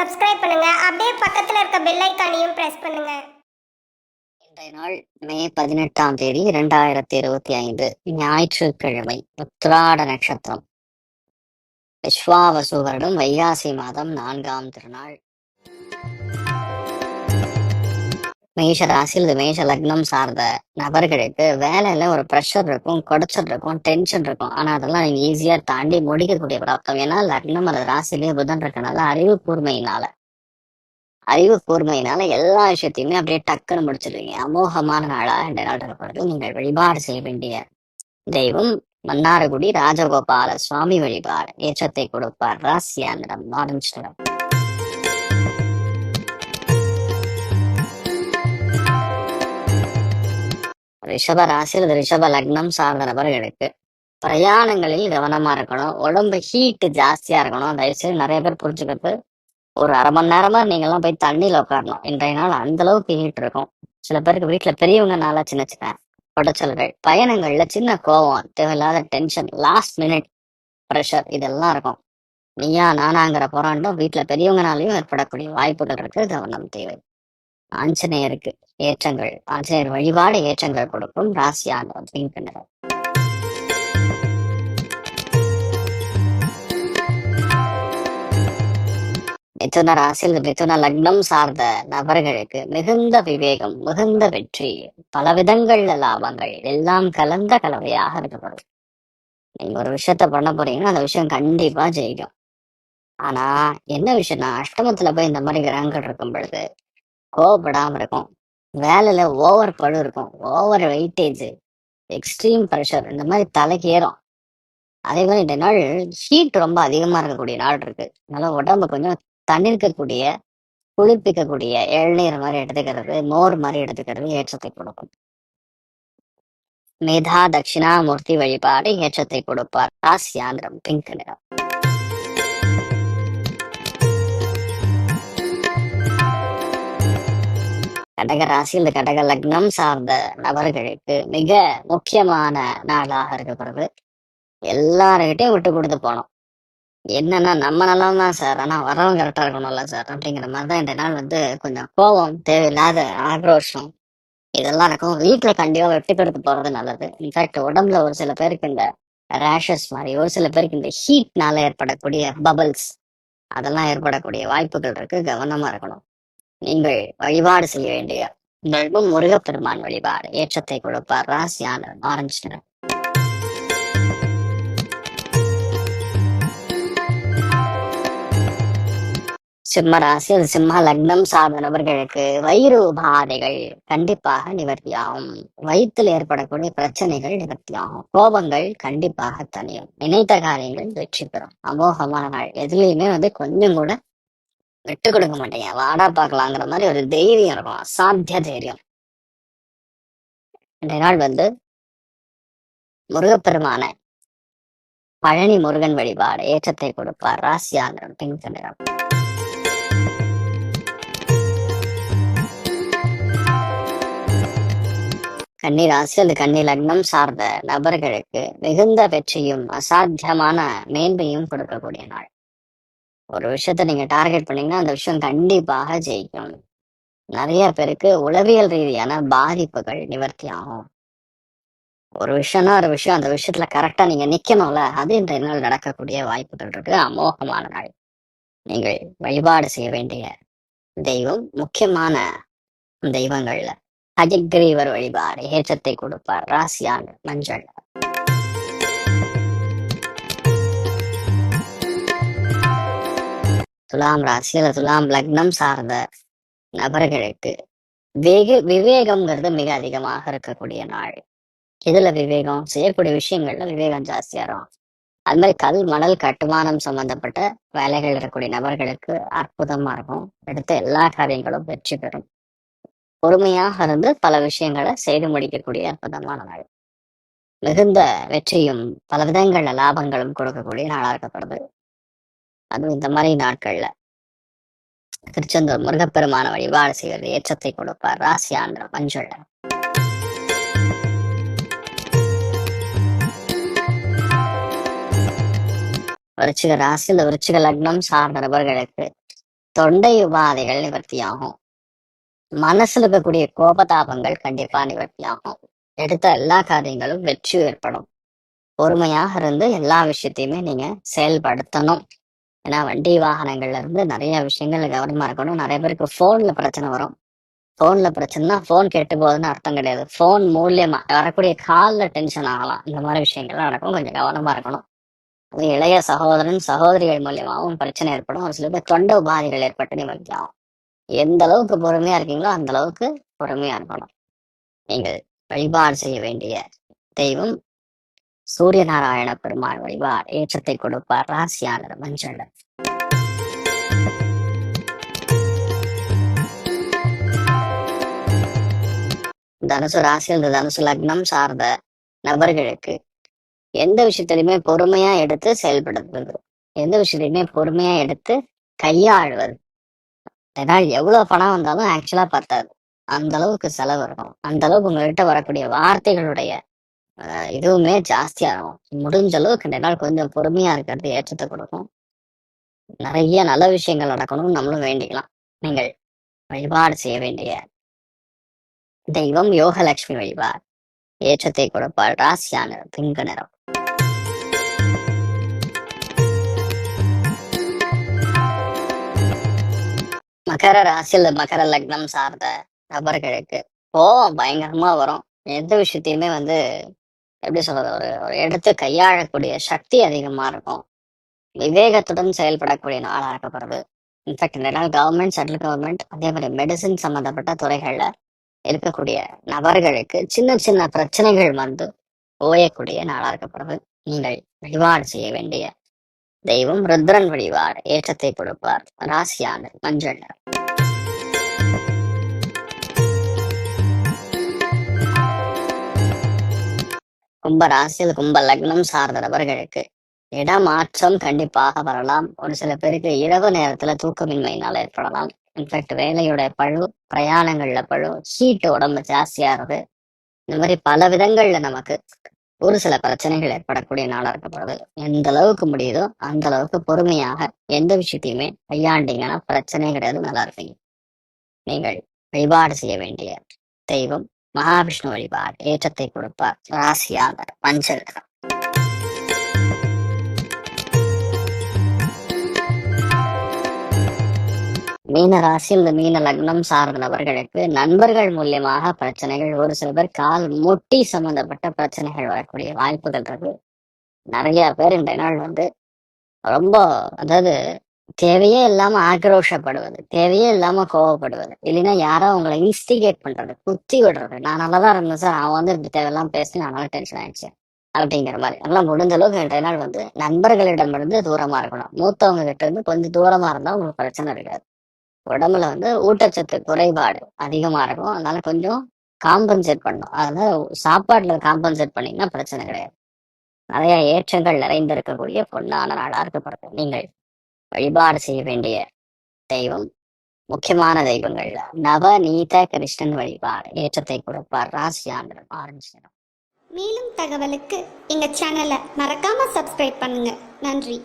Subscribe பண்ணுங்க. அப்படியே பக்கத்துல இருக்க பெல் ஐகானையும் பிரஸ் பண்ணுங்க. இன்றைய நாள் மே 18ஆம் தேதி 2025 ஞாயிற்றுக்கிழமை. உத்திராட நட்சத்திரம். விஸ்வாவசு வருடம் வைகாசி மாதம் 4ஆம் திருநாள். மேஷ ராசியில் மேஷ லக்னம் சார்ந்த நபர்களுக்கு வேலையில ஒரு ப்ரெஷர் இருக்கும், குடைச்சல் இருக்கும், டென்ஷன் இருக்கும். ஆனா அதெல்லாம் நீங்க ஈஸியா தாண்டி முடிக்கக்கூடிய பிராப்தம். ஏன்னா லக்னம் அல்லது ராசிலேயே புதன் இருக்கனால அறிவு கூர்மையினால எல்லா விஷயத்தையுமே அப்படியே டக்குன்னு முடிச்சிருவீங்க. அமோகமான நாளா இந்த நாள் இருக்கப்படுது. நீங்கள் வழிபாடு செய்ய வேண்டிய தெய்வம் மன்னார்குடி ராஜகோபால சுவாமி வழிபாடு ஏற்றத்தை கொடுப்பார். ராசியாந்திரம் ஆரம்பிச்சிடும். ரிஷப ராசியில் ரிஷப லக்னம் சார்ந்த நபர்களுக்கு பிரயாணங்களில் கவனமா இருக்கணும். உடம்பு ஹீட் ஜாஸ்தியா இருக்கணும். தயவுசெய்து நிறைய பேர் புரிஞ்சுக்கிறது, ஒரு அரை மணி நேரமா நீங்கெல்லாம் போய் தண்ணியில உட்காரணும். இன்றைய நாள் அந்த அளவுக்கு ஹீட் இருக்கும். சில பேருக்கு வீட்டுல பெரியவங்கனால சின்ன சின்ன குடைச்சல்கள், பயணங்கள்ல சின்ன கோவம், தேவையில்லாத டென்ஷன், லாஸ்ட் மினிட் ப்ரெஷர் இதெல்லாம் இருக்கும். நீயா நானாங்கிற போராட்டம் வீட்டுல பெரியவங்கனாலையும் ஏற்படக்கூடிய வாய்ப்புகள் இருக்கு. கவனம் தேவை. ஆஞ்சநேயருக்கு ஏற்றங்கள், ஆஞ்சநேயர் வழிபாடு ஏற்றங்கள் கொடுக்கும். ராசியான பிங்க் நிறம். மிதுன ராசியில் மிதுன லக்னம் சார்ந்த நபர்களுக்கு மிகுந்த விவேகம், மிகுந்த வெற்றி, பல விதங்கள்ல லாபங்கள் எல்லாம் கலந்த கலவையாக இருக்கப்படுது. நீங்க ஒரு விஷயத்த பண்ண போறீங்கன்னா அந்த விஷயம் கண்டிப்பா ஜெயிக்கும். ஆனா என்ன விஷயம்னா, அஷ்டமத்துல போய் இந்த மாதிரி கிரகங்கள் இருக்கும் பொழுது கோவப்படாம இருக்கும். வேலையில ஓவர் பழு இருக்கும், ஓவர் வெயிட்டேஜ், எக்ஸ்ட்ரீம் ப்ரெஷர் இந்த மாதிரி தலைக்கு ஏறும். அதே மாதிரி இந்த நாள் ஹீட் ரொம்ப அதிகமா இருக்கக்கூடிய நாள் இருக்கு. அதனால உடம்பு கொஞ்சம் தணிர்க்கக்கூடிய, குளிர்ப்பிக்கக்கூடிய இளநீர் மாதிரி எடுத்துக்கிறது, மோர் மாதிரி எடுத்துக்கிறது ஏற்றத்தை கொடுக்கும். மேதா தட்சிணாமூர்த்தி வழிபாடு ஏற்றத்தை கொடுப்பார். ராசியாந்திரம் பிங்க் நிறம். கடக ராசியில் கடக லக்னம் சார்ந்த நபர்களுக்கு மிக முக்கியமான நாளாக இருக்கப்படுது. எல்லாருக்கிட்டையும் விட்டு கொடுத்து போனோம். என்னன்னா நம்ம நல்லா தான் சார், ஆனா வரவங்க கரெக்டா இருக்கணும்ல சார் அப்படிங்கிற மாதிரிதான் இந்த நாள் கொஞ்சம் கோபம், தேவையில்லாத ஆக்ரோஷம் இதெல்லாம் இருக்கும். வீட்டுல கண்டிப்பா விட்டு கொடுத்து போறது நல்லது. இன்ஃபேக்ட் உடம்புல ஒரு சில பேருக்கு இந்த ரேஷஸ் மாதிரி, ஒரு சில பேருக்கு இந்த ஹீட்னால ஏற்படக்கூடிய பபிள்ஸ் அதெல்லாம் ஏற்படக்கூடிய வாய்ப்புகள் இருக்கு. கவனமா இருக்கணும். நீங்கள் வழிபாடு செய்ய வேண்டிய தெய்வம் முருகப்பெருமான் வழிபாடு ஏற்றத்தை கொடுப்பார். ராசியான ஆரஞ்சு நிறம். சிம்ம ராசி அது சிம்ம லக்னம் சார்ந்த நபர்களுக்கு வயிறு உபாதைகள் கண்டிப்பாக நிவர்த்தியாகும். வயிற்றில் ஏற்படக்கூடிய பிரச்சனைகள் நிவர்த்தியாகும். கோபங்கள் கண்டிப்பாக தனியும். நினைத்த காரியங்கள் வெற்றி பெறும். அமோகமான நாள். எதுலையுமே கொஞ்சம் கூட விட்டு கொடுக்க மாட்டீங்க. வாடா பார்க்கலாங்கிற மாதிரி ஒரு தைரியம் இருக்கும், அசாத்திய தைரியம். இந்த நாள் முருகப்பெருமான பழனி முருகன் வழிபாடு ஏற்றத்தை கொடுப்பார். ராசியாந்திரம் பிங்க் நிறம். கன்னி ராசி அது கன்னி லக்னம் சார்ந்த நபர்களுக்கு மிகுந்த வெற்றியும் அசாத்தியமான மேன்மையும் கொடுக்கக்கூடிய நாள். ஒரு விஷயத்த நீங்க டார்கெட் பண்ணீங்கன்னா அந்த விஷயம் கண்டிப்பாக ஜெயிக்கும். நிறைய பேருக்கு உளவியல் ரீதியான பாதிப்புகள் நிவர்த்தி ஆகும். ஒரு விஷயம்னா ஒரு விஷயம், அந்த விஷயத்துல கரெக்டா நீங்க நிக்கணும்ல, அது இன்றைய நாள் நடக்கக்கூடிய வாய்ப்புகள் இருக்கு. அமோகமான நாள். நீங்கள் வழிபாடு செய்ய வேண்டிய தெய்வம் முக்கியமான தெய்வங்கள்ல அஜகிரீவர் வழிபாடு ஏற்றத்தை கொடுப்பார். ராசியான மஞ்சள். துலாம் ராசியில் துலாம் லக்னம் சார்ந்த நபர்களுக்கு விவேகம்ங்கிறது மிக அதிகமாக இருக்கக்கூடிய நாள். இதுல விவேகம், செய்யக்கூடிய விஷயங்கள்ல விவேகம் ஜாஸ்தியா இருக்கும். அது மாதிரி கல் மணல் கட்டுமானம் சம்பந்தப்பட்ட வேலைகள் இருக்கக்கூடிய நபர்களுக்கு அற்புதமா இருக்கும். எடுத்த எல்லா காரியங்களும் வெற்றி பெறும். பொறுமையாக இருந்து பல விஷயங்களை செய்து முடிக்கக்கூடிய அற்புதமான நாள். மிகுந்த வெற்றியும் பல விதங்கள்ல லாபங்களும் கொடுக்கக்கூடிய நாளா இருக்கப்படுது. அதுவும் இந்த மாதிரி நாட்கள்ல திருச்செந்தூர் முருகப்பெருமான வழிபாடு செய்வது ஏற்றத்தை கொடுப்பார். ராசியாந்திரம் மஞ்சள். விருச்சிக ராசி இந்த விருச்சிக லக்னம் சார்ந்த நபர்களுக்கு தொண்டை உபாதைகள் நிவர்த்தியாகும். மனசுல இருக்கக்கூடிய கோபதாபங்கள் கண்டிப்பா நிவர்த்தியாகும். எடுத்த எல்லா காரியங்களும் வெற்றி ஏற்படும். பொறுமையாக இருந்து எல்லா விஷயத்தையுமே நீங்க செயல்படுத்தணும். ஏன்னா வண்டி வாகனங்கள்ல இருந்து நிறைய விஷயங்கள் கவனமா இருக்கணும். நிறைய பேருக்கு போன்ல பிரச்சனை வரும். போன்ல பிரச்சனைனா போன் கெட்டு போகுதுன்னு அர்த்தம் கிடையாது. போன் மூலியமா வரக்கூடிய கால்ல டென்ஷன் ஆகலாம். இந்த மாதிரி விஷயங்கள்லாம் நடக்கும். கொஞ்சம் கவனமா இருக்கணும். அது இளைய சகோதரன் சகோதரிகள் மூலியமாகவும் பிரச்சனை ஏற்படும். ஒரு சில பேர் தொண்டை உபாதைகள் ஏற்பட்டு நிவர்த்தியாகும். எந்த அளவுக்கு பொறுமையா இருக்கீங்களோ அந்த அளவுக்கு பொறுமையா இருக்கணும். நீங்கள் வழிபாடு செய்ய வேண்டிய தெய்வம் சூரிய நாராயண பெருமாள் வழிபாடு ஏற்றத்தை கொடுப்பார். ராசியாளர் மஞ்சள். தனுசு ராசி அந்த தனுசு லக்னம் சார்ந்த நபர்களுக்கு எந்த விஷயத்திலுமே பொறுமையா எடுத்து செயல்படுத்துவது, எந்த விஷயத்தையுமே பொறுமையா எடுத்து கையாளுவது. ஏதாவது எவ்வளவு பணம் வந்தாலும் ஆக்சுவலா பத்தாது. அந்த அளவுக்கு செலவு இருக்கும். அந்த அளவுக்கு உங்கள்கிட்ட வரக்கூடிய வார்த்தைகளுடைய இதுவுமே ஜாஸ்தியா இருக்கும். முடிஞ்ச அளவுக்கு இந்த நாள் கொஞ்சம் பொறுமையா இருக்கிறது ஏற்றத்தை கொடுக்கும். நிறைய நல்ல விஷயங்கள் நடக்கணும்னு நம்மளும் வேண்டிக்கலாம். நீங்கள் வழிபாடு செய்ய வேண்டிய தெய்வம் யோகலட்சுமி வழிபாடு ஏற்றத்தை கொடுப்பாள். ராசியான பிங்க நிறம். மகர ராசியில் மகர லக்னம் சார்ந்த நபர்களுக்கு கோபம் பயங்கரமா வரும். எந்த விஷயத்தையுமே எப்படி சொல்றது, ஒரு எடுத்து கையாளக்கூடிய சக்தி அதிகமா இருக்கும். விவேகத்துடன் செயல்படக்கூடிய நாளா இருக்கப்படுறது. இன்ஃபேக்ட் இந்த நாள் கவர்மெண்ட், சென்ட்ரல் கவர்மெண்ட், அதே மாதிரி மெடிசின் சம்பந்தப்பட்ட துறைகள்ல இருக்கக்கூடிய நபர்களுக்கு சின்ன சின்ன பிரச்சனைகள் ஓயக்கூடிய நாளா இருக்கப்படுறது. நீங்கள் வழிபாடு செய்ய வேண்டிய தெய்வம் ருத்ரன் வழிபாடு ஏற்றத்தை கொடுப்பார். ராசியான மஞ்சள். கும்ப ராசியில் கும்ப லக்னம் சார்ந்த நபர்களுக்கு இடமாற்றம் கண்டிப்பாக வரலாம். ஒரு சில பேருக்கு இரவு நேரத்துல தூக்கமின்மையினால ஏற்படலாம். இன்ஃபேக்ட் வேலையோட பழு, பிரயாணங்கள்ல பழு, ஹீட் உடம்பு ஜாஸ்தியாகிறது. இந்த மாதிரி பல விதங்கள்ல நமக்கு ஒரு சில பிரச்சனைகள் ஏற்படக்கூடிய நாளா இருக்கப்படுது. எந்த அளவுக்கு முடியுதோ அந்த அளவுக்கு பொறுமையாக எந்த விஷயத்தையுமே கையாண்டீங்கன்னா பிரச்சனை கிடையாது, நல்லா இருப்பீங்க. நீங்கள் வழிபாடு செய்ய வேண்டிய தெய்வம் மகாவிஷ்ணு வழிபாடு ஏற்றத்தை கொடுப்பார். ராசியாக மஞ்சள். மீன ராசி இந்த மீன லக்னம் சார்ந்த நபர்களுக்கு நண்பர்கள் மூலியமாக பிரச்சனைகள், ஒரு சில பேர் கால் முட்டி சம்பந்தப்பட்ட பிரச்சனைகள் வரக்கூடிய வாய்ப்புகள் இருக்கு. நிறைய பேர் இந்த நாள் ரொம்ப அதாவது தேவையே இல்லாம ஆக்ரோஷப்படுவது, தேவையே இல்லாம கோவப்படுவது, இல்லைன்னா யாரோ அவங்களை இன்ஸ்டிகேட் பண்றது, குத்தி விடுறது. நான் நல்லாதான் இருந்தேன் சார், அவன் இப்படி தேவையெல்லாம் பேசி நான் நல்லா டென்ஷன் ஆயிடுச்சு அப்படிங்கிற மாதிரி. அதெல்லாம் முடிஞ்ச அளவுக்கு இன்றைய நாள் நண்பர்களிடமிருந்து தூரமா இருக்கணும். மூத்தவங்க கிட்ட இருந்து கொஞ்சம் தூரமா இருந்தா உங்களுக்கு பிரச்சனை இருக்காது. உடம்புல ஊட்டச்சத்து குறைபாடு அதிகமா இருக்கும். அதனால கொஞ்சம் காம்பன்சேட் பண்ணும். அதனால சாப்பாட்டுல காம்பன்சேட் பண்ணீங்கன்னா பிரச்சனை கிடையாது. நிறைய ஏற்றங்கள் நிறைந்திருக்கக்கூடிய பொன்னான நாளா இருக்கப்படுது. நீங்கள் வழிபாடு செய்ய வேண்டிய தெய்வம் முக்கியமான தெய்வங்கள்ல நவநீத கிருஷ்ணன் வழிபாடு ஏற்றத்தை கொடுப்பார். ராசியாண்டர் ஆரஞ்சு. மேலும் தகவலுக்கு எங்க சேனலை மறக்காம சப்ஸ்கிரைப் பண்ணுங்க. நன்றி.